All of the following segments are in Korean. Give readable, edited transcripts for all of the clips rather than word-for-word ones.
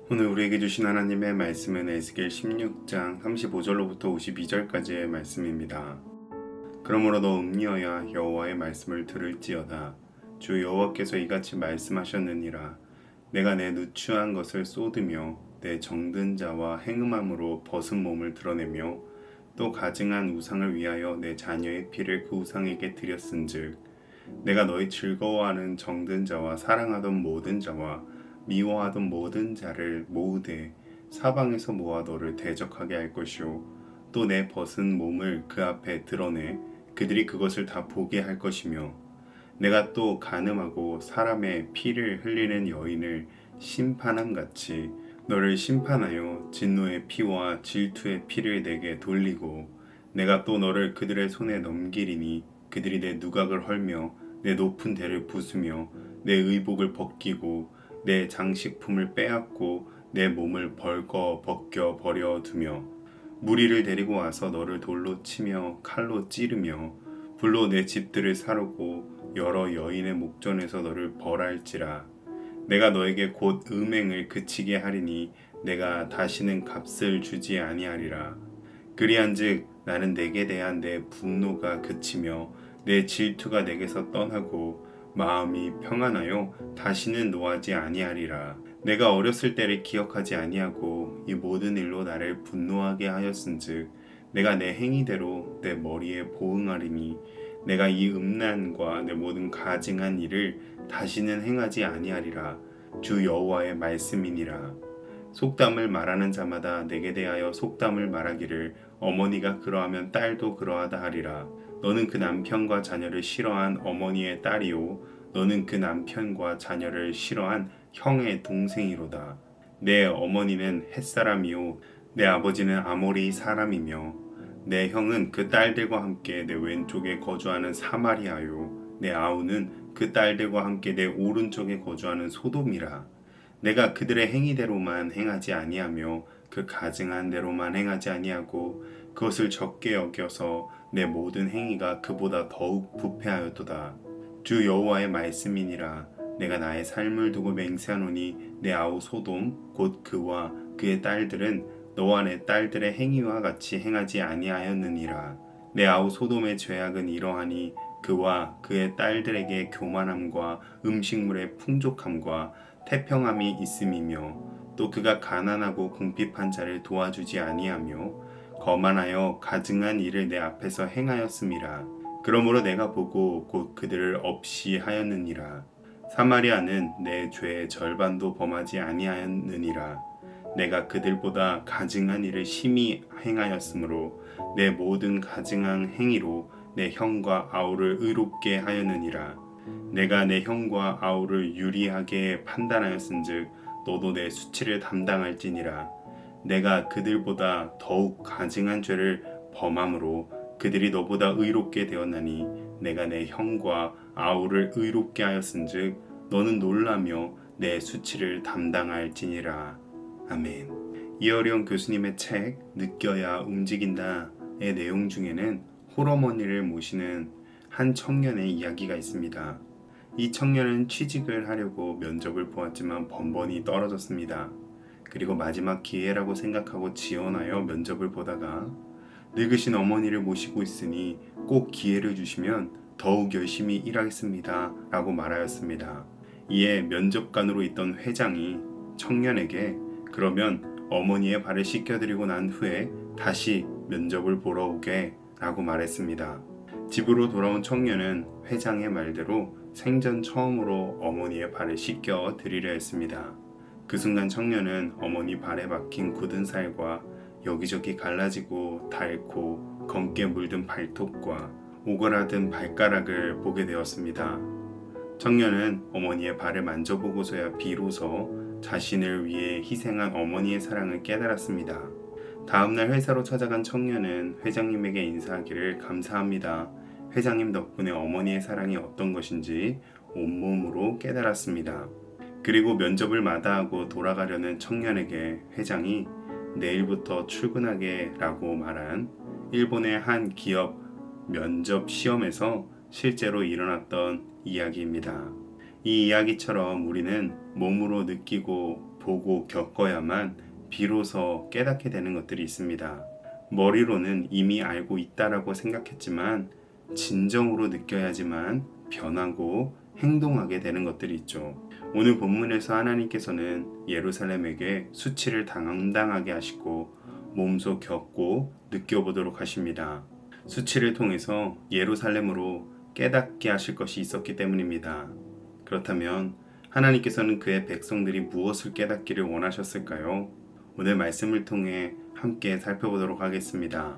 오늘 우리에게 주신 하나님의 말씀은 에스겔 16장 35절로부터 52절까지의 말씀입니다. 그러므로 너 음리하여 여호와의 말씀을 들을지어다. 주 여호와께서 이같이 말씀하셨느니라. 내가 내 누추한 것을 쏟으며 내 정든 자와 행음함으로 벗은 몸을 드러내며 또 가증한 우상을 위하여 내 자녀의 피를 그 우상에게 드렸은즉 내가 너희 즐거워하는 정든 자와 사랑하던 모든 자와 미워하던 모든 자를 모으되 사방에서 모아 너를 대적하게 할 것이요 또 내 벗은 몸을 그 앞에 드러내 그들이 그것을 다 보게 할 것이며 내가 또 간음하고 사람의 피를 흘리는 여인을 심판함 같이 너를 심판하여 진노의 피와 질투의 피를 내게 돌리고 내가 또 너를 그들의 손에 넘기리니 그들이 내 누각을 헐며 내 높은 대를 부수며 내 의복을 벗기고 내 장식품을 빼앗고 내 몸을 벌거 벗겨 버려 두며 무리를 데리고 와서 너를 돌로 치며 칼로 찌르며 불로 내 집들을 사르고 여러 여인의 목전에서 너를 벌할지라. 내가 너에게 곧 음행을 그치게 하리니 내가 다시는 값을 주지 아니하리라. 그리한즉 나는 내게 대한 내 분노가 그치며 내 질투가 내게서 떠나고 마음이 평안하여 다시는 노하지 아니하리라. 내가 어렸을 때를 기억하지 아니하고 이 모든 일로 나를 분노하게 하였은즉 내가 내 행위대로 내 머리에 보응하리니 내가 이 음란과 내 모든 가증한 일을 다시는 행하지 아니하리라. 주 여호와의 말씀이니라. 속담을 말하는 자마다 내게 대하여 속담을 말하기를 어머니가 그러하면 딸도 그러하다 하리라. 너는 그 남편과 자녀를 싫어한 어머니의 딸이요 너는 그 남편과 자녀를 싫어한 형의 동생이로다. 내 어머니는 햇사람이요 내 아버지는 아모리 사람이며 내 형은 그 딸들과 함께 내 왼쪽에 거주하는 사마리아요 내 아우는 그 딸들과 함께 내 오른쪽에 거주하는 소돔이라. 내가 그들의 행위대로만 행하지 아니하며 그 가증한 대로만 행하지 아니하고 그것을 적게 여겨서 내 모든 행위가 그보다 더욱 부패하였도다. 주 여호와의 말씀이니라. 내가 나의 삶을 두고 맹세하노니 내 아우 소돔 곧 그와 그의 딸들은 너와 내 딸들의 행위와 같이 행하지 아니하였느니라. 내 아우 소돔의 죄악은 이러하니 그와 그의 딸들에게 교만함과 음식물의 풍족함과 태평함이 있음이며 또 그가 가난하고 궁핍한 자를 도와주지 아니하며 거만하여 가증한 일을 내 앞에서 행하였음이라. 그러므로 내가 보고 곧 그들을 없이 하였느니라. 사마리아는 내 죄의 절반도 범하지 아니하였느니라. 내가 그들보다 가증한 일을 심히 행하였으므로 내 모든 가증한 행위로 내 형과 아우를 의롭게 하였느니라. 내가 내 형과 아우를 유리하게 판단하였은즉 너도 내 수치를 담당할지니라. 내가 그들보다 더욱 가증한 죄를 범함으로 그들이 너보다 의롭게 되었나니 내가 내 형과 아우를 의롭게 하였은즉 너는 놀라며 내 수치를 담당할지니라. 아멘. 이어령 교수님의 책 느껴야 움직인다의 내용 중에는 홀어머니를 모시는 한 청년의 이야기가 있습니다. 이 청년은 취직을 하려고 면접을 보았지만 번번이 떨어졌습니다. 그리고 마지막 기회라고 생각하고 지원하여 면접을 보다가 늙으신 어머니를 모시고 있으니 꼭 기회를 주시면 더욱 열심히 일하겠습니다 라고 말하였습니다. 이에 면접관으로 있던 회장이 청년에게 그러면 어머니의 발을 씻겨드리고 난 후에 다시 면접을 보러 오게 라고 말했습니다. 집으로 돌아온 청년은 회장의 말대로 생전 처음으로 어머니의 발을 씻겨 드리려 했습니다. 그 순간 청년은 어머니 발에 박힌 굳은 살과 여기저기 갈라지고 닳고 검게 물든 발톱과 오그라든 발가락을 보게 되었습니다. 청년은 어머니의 발을 만져보고서야 비로소 자신을 위해 희생한 어머니의 사랑을 깨달았습니다. 다음날 회사로 찾아간 청년은 회장님에게 인사하기를 감사합니다. 회장님 덕분에 어머니의 사랑이 어떤 것인지 온몸으로 깨달았습니다. 그리고 면접을 마다하고 돌아가려는 청년에게 회장이 내일부터 출근하게 라고 말한 일본의 한 기업 면접 시험에서 실제로 일어났던 이야기입니다. 이 이야기처럼 우리는 몸으로 느끼고 보고 겪어야만 비로소 깨닫게 되는 것들이 있습니다. 머리로는 이미 알고 있다라고 생각했지만 진정으로 느껴야지만 변하고 행동하게 되는 것들이 있죠. 오늘 본문에서 하나님께서는 예루살렘에게 수치를 당당하게 하시고 몸소 겪고 느껴보도록 하십니다. 수치를 통해서 예루살렘으로 깨닫게 하실 것이 있었기 때문입니다. 그렇다면 하나님께서는 그의 백성들이 무엇을 깨닫기를 원하셨을까요? 오늘 말씀을 통해 함께 살펴보도록 하겠습니다.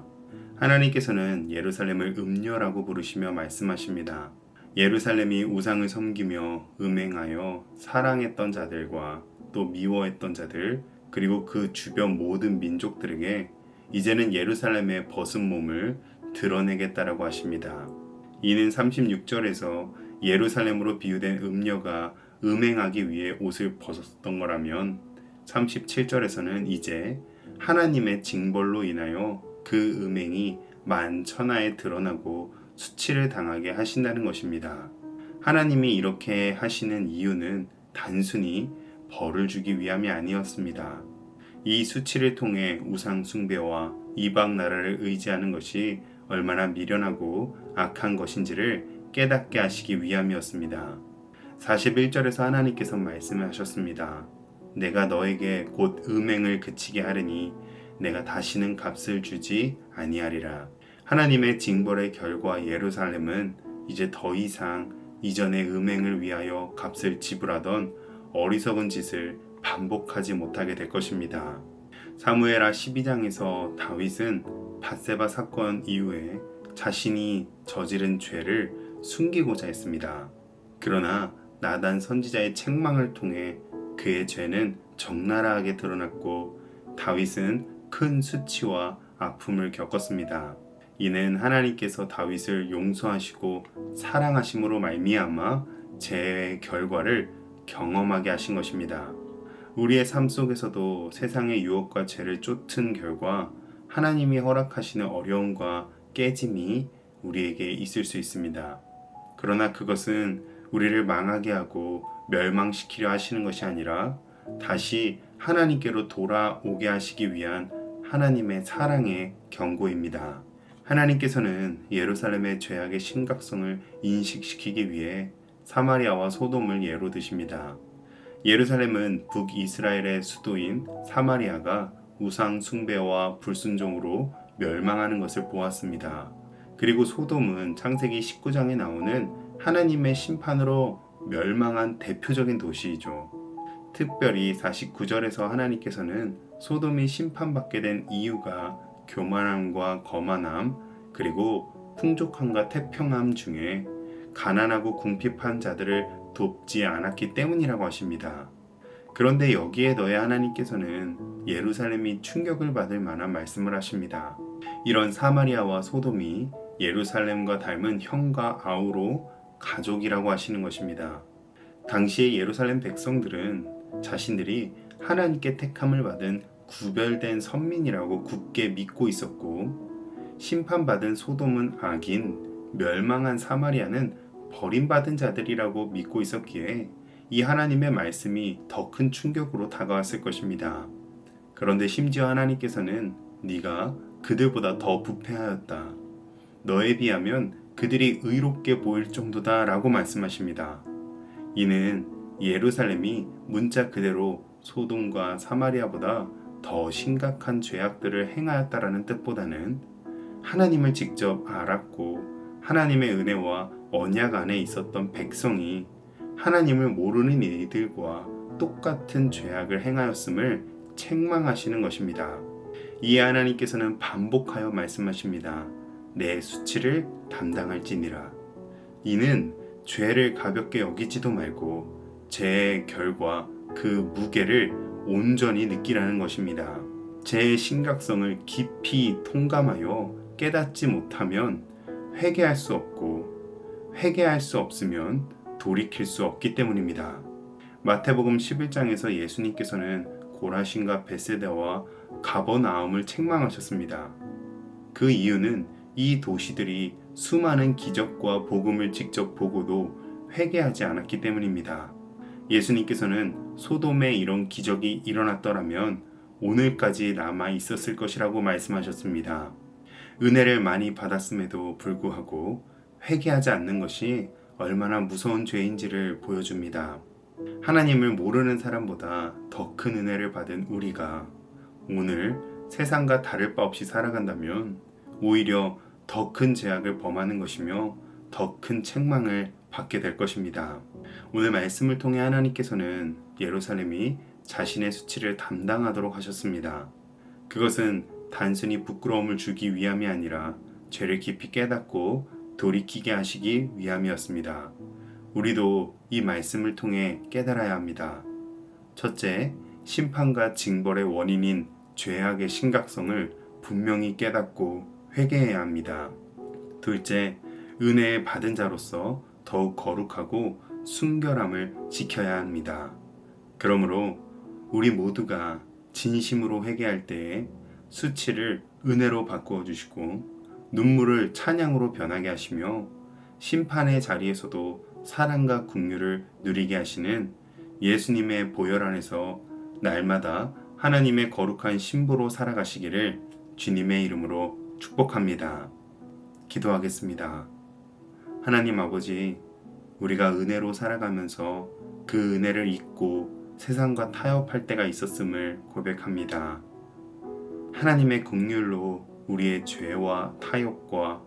하나님께서는 예루살렘을 음녀라고 부르시며 말씀하십니다. 예루살렘이 우상을 섬기며 음행하여 사랑했던 자들과 또 미워했던 자들, 그리고 그 주변 모든 민족들에게 이제는 예루살렘의 벗은 몸을 드러내겠다라고 하십니다. 이는 36절에서 예루살렘으로 비유된 음녀가 음행하기 위해 옷을 벗었던 거라면 37절에서는 이제 하나님의 징벌로 인하여 그 음행이 만천하에 드러나고 수치를 당하게 하신다는 것입니다. 하나님이 이렇게 하시는 이유는 단순히 벌을 주기 위함이 아니었습니다. 이 수치를 통해 우상 숭배와 이방 나라를 의지하는 것이 얼마나 미련하고 악한 것인지를 깨닫게 하시기 위함이었습니다. 41절에서 하나님께서 말씀하셨습니다. 내가 너에게 곧 음행을 그치게 하리니 내가 다시는 값을 주지 아니하리라. 하나님의 징벌의 결과 예루살렘은 이제 더 이상 이전의 음행을 위하여 값을 지불하던 어리석은 짓을 반복하지 못하게 될 것입니다. 사무엘하 12장에서 다윗은 밧세바 사건 이후에 자신이 저지른 죄를 숨기고자 했습니다. 그러나 나단 선지자의 책망을 통해 그의 죄는 적나라하게 드러났고 다윗은 큰 수치와 아픔을 겪었습니다. 이는 하나님께서 다윗을 용서하시고 사랑하심으로 말미암아 죄의 결과를 경험하게 하신 것입니다. 우리의 삶 속에서도 세상의 유혹과 죄를 쫓은 결과 하나님이 허락하시는 어려움과 깨짐이 우리에게 있을 수 있습니다. 그러나 그것은 우리를 망하게 하고 멸망시키려 하시는 것이 아니라 다시 하나님께로 돌아오게 하시기 위한 하나님의 사랑의 경고입니다. 하나님께서는 예루살렘의 죄악의 심각성을 인식시키기 위해 사마리아와 소돔을 예로 드십니다. 예루살렘은 북이스라엘의 수도인 사마리아가 우상 숭배와 불순종으로 멸망하는 것을 보았습니다. 그리고 소돔은 창세기 19장에 나오는 하나님의 심판으로 멸망한 대표적인 도시이죠. 특별히 49절에서 하나님께서는 소돔이 심판받게 된 이유가 교만함과 거만함, 그리고 풍족함과 태평함 중에 가난하고 궁핍한 자들을 돕지 않았기 때문이라고 하십니다. 그런데 여기에 더해 하나님께서는 예루살렘이 충격을 받을 만한 말씀을 하십니다. 이런 사마리아와 소돔이 예루살렘과 닮은 형과 아우로 가족이라고 하시는 것입니다. 당시의 예루살렘 백성들은 자신들이 하나님께 택함을 받은 구별된 선민이라고 굳게 믿고 있었고, 심판받은 소돔은 악인, 멸망한 사마리아는 버림받은 자들이라고 믿고 있었기에 이 하나님의 말씀이 더 큰 충격으로 다가왔을 것입니다. 그런데 심지어 하나님께서는 네가 그들보다 더 부패하였다. 너에 비하면 그들이 의롭게 보일 정도다 라고 말씀하십니다. 이는 예루살렘이 문자 그대로 소돔과 사마리아보다 더 심각한 죄악들을 행하였다라는 뜻보다는 하나님을 직접 알았고 하나님의 은혜와 언약 안에 있었던 백성이 하나님을 모르는 이들과 똑같은 죄악을 행하였음을 책망하시는 것입니다. 이에 하나님께서는 반복하여 말씀하십니다. 내 수치를 담당할지니라. 이는 죄를 가볍게 여기지도 말고 죄의 결과 그 무게를 온전히 느끼라는 것입니다. 죄의 심각성을 깊이 통감하여 깨닫지 못하면 회개할 수 없고 회개할 수 없으면 돌이킬 수 없기 때문입니다. 마태복음 11장에서 예수님께서는 고라신과 베세다와 가버나움을 책망하셨습니다. 그 이유는 이 도시들이 수많은 기적과 복음을 직접 보고도 회개하지 않았기 때문입니다. 예수님께서는 소돔에 이런 기적이 일어났더라면 오늘까지 남아 있었을 것이라고 말씀하셨습니다. 은혜를 많이 받았음에도 불구하고 회개하지 않는 것이 얼마나 무서운 죄인지를 보여줍니다. 하나님을 모르는 사람보다 더 큰 은혜를 받은 우리가 오늘 세상과 다를 바 없이 살아간다면 오히려 더 큰 죄악을 범하는 것이며 더 큰 책망을 받게 될 것입니다. 오늘 말씀을 통해 하나님께서는 예루살렘이 자신의 수치를 담당하도록 하셨습니다. 그것은 단순히 부끄러움을 주기 위함이 아니라 죄를 깊이 깨닫고 돌이키게 하시기 위함이었습니다. 우리도 이 말씀을 통해 깨달아야 합니다. 첫째, 심판과 징벌의 원인인 죄악의 심각성을 분명히 깨닫고 회개해야 합니다. 둘째, 은혜에 받은 자로서 더욱 거룩하고 순결함을 지켜야 합니다. 그러므로 우리 모두가 진심으로 회개할 때에 수치를 은혜로 바꾸어 주시고 눈물을 찬양으로 변하게 하시며 심판의 자리에서도 사랑과 긍휼을 누리게 하시는 예수님의 보혈 안에서 날마다 하나님의 거룩한 신부로 살아가시기를 주님의 이름으로 축복합니다. 기도하겠습니다. 하나님 아버지, 우리가 은혜로 살아가면서 그 은혜를 잊고 세상과 타협할 때가 있었음을 고백합니다. 하나님의 긍휼로 우리의 죄와 타협과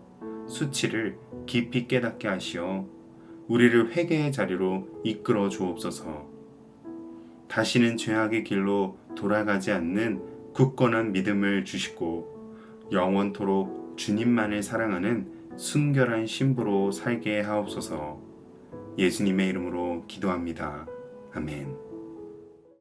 수치를 깊이 깨닫게 하시어 우리를 회개의 자리로 이끌어 주옵소서. 다시는 죄악의 길로 돌아가지 않는 굳건한 믿음을 주시고 영원토록 주님만을 사랑하는 순결한 신부로 살게 하옵소서. 예수님의 이름으로 기도합니다. 아멘.